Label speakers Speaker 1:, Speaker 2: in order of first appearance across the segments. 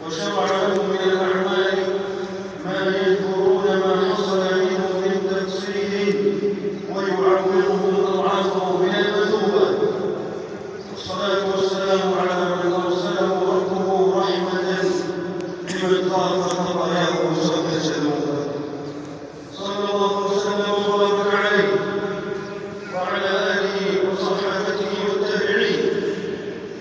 Speaker 1: وشرع لهم من الأعمال ما يذكرون ما حصل منه من تقصير ويعوضهم أضعافه من المثوبة. والصلاة والسلام على من أرسله ربه رحمة لمن خاف خطاياه وسوف سلوكه، صلى الله وسلم وبارك عليه وعلى آله وصحابته والتابعين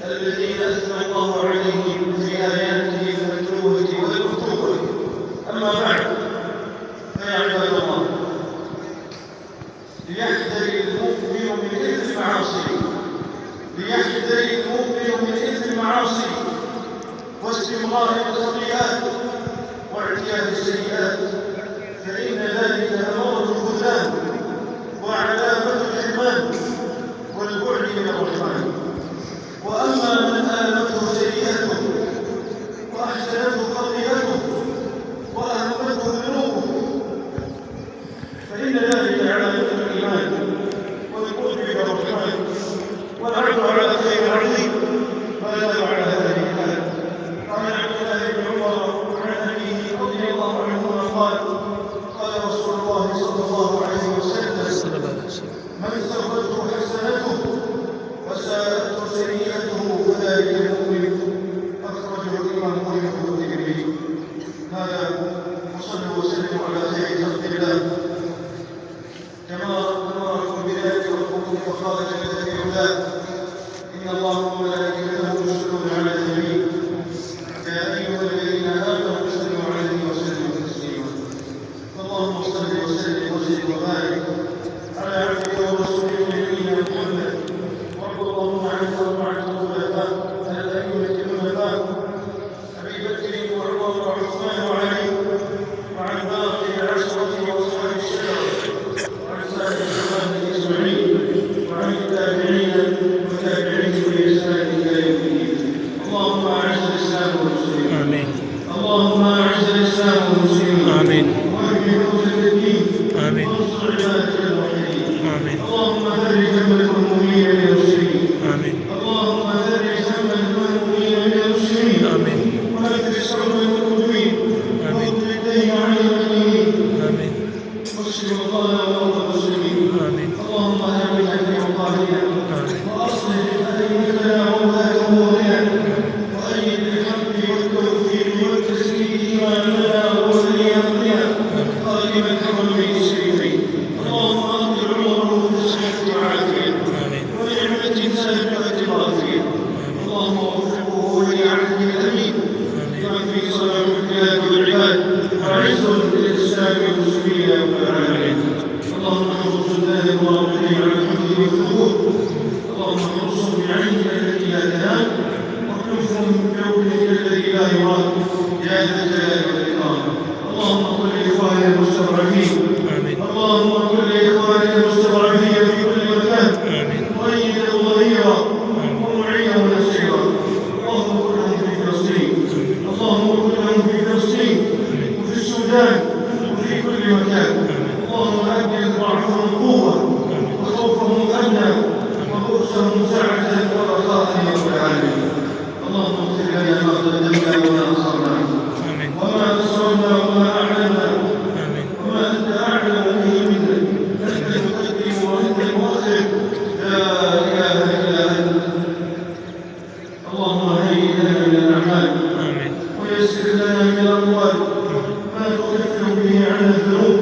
Speaker 1: الذين أثنى الله عليهم في آياته المتلوة والمكتوبة. أما بعد، فيا عباد الله، ليحذر المؤمن من إثم المعاصي، ليحذر المؤمن من إثم المعاصي واستمرار الخطيئات واعتياد السيئات، فإن ذلك أمارة الخذلان وعلامة الحرمان والبعد من الرحمن. وأما من آلمته سيئته وأحزنته خطيئته وأهمته ذنوبه فإن ذلك علامة الإيمان والقرب من الرحمن والعرض على خير عظيم. فلا على هذه الحال قال عبد الله بن عمر عن أبيه رضي الله عنهما قال قال رسول الله صلى الله عليه وسلم: من سرته حسنته وساءته سيئته فذلك المؤمن. أخرجه الإمام أحمد والترمذي. هذا وصلوا وسلموا على خير خلق الله كما أمركم بذلك ربكم فقال جل في علاه: إن الله وملائكته يصلون على النبي يا أيها الذين آمنوا صلوا عليه وسلموا تسليما. اللهم صل وسلم وبارك على عبدك ورسولك نبينا محمد، وارض اللهم عن أربعة الخلفاء الأئمة الحنفاء أبي بكر وعمر وعثمان وعلي، وعن باقي العشرة وأصحاب الشجرة، وعن سائر الصحابة أجمعين، وعن التابعين وتابعيهم بإحسان إلى يوم الدين. اللهم أعز الإسلام والمسلمين. آمين. اللهم أعز الإسلام والمسلمين. آمين. واهد حوزة الدين. آمين. وانصر عبادك الموحدين. آمين. اللهم فرج هم المؤمنين من المسلمين. آمين. اللهم فرج هم المؤمنين من المسلمين. آمين. ونفس عمر المؤمنين. آمين. وارد الدين عن المدينين. آمين. واشف مرضانا ومرضى المسلمين. آمين. اللهم آمنا في أوطاننا. آمين. وأصلح أئمتنا وولاة أمورنا، وأيد بالحق والتوفيق والتسديد إيماننا وولي أمرنا قائما حول الشريفين. اللهم أطل عمره بالصحة والعافية ونعمة سابقة رافية. اللهم وفقه ولعهده الأمين لما فيه صلاح البلاد والعباد وعز للإسلام والمسلمين يا رب العالمين. اللهم احفظ سلطان وربنا على الحمد والثبوت. اللهم احرصهم بعينك التي لا تنام، واكلفهم بركنك الذي لا يرام يا ذا الجلال والإكرام. اللهم قل لإخواننا المستضعفين. اللهم قل لإخواننا المستضعفين في كل مكان مؤيدا وظهيرا ومعينا ونصيرا. اللهم قل لهم في فلسطين، اللهم قل لهم في فلسطين وفي السودان وفي كل مكان. اللهم أجل ضعفهم قوة وخوفهم أمنا وبؤسهم سعة ورخاء يا رب العالمين. اللهم اغفر لنا ما قدمنا وما أخرنا وما أسررنا وما أعلنا وما أنت أعلم به منا. أنت المقدم وأنت المؤخر، لا إله إلا أنت. اللهم هيئ لنا من الأعمال ويسر لنا من الأقوال ما تكفر به عن الذنوب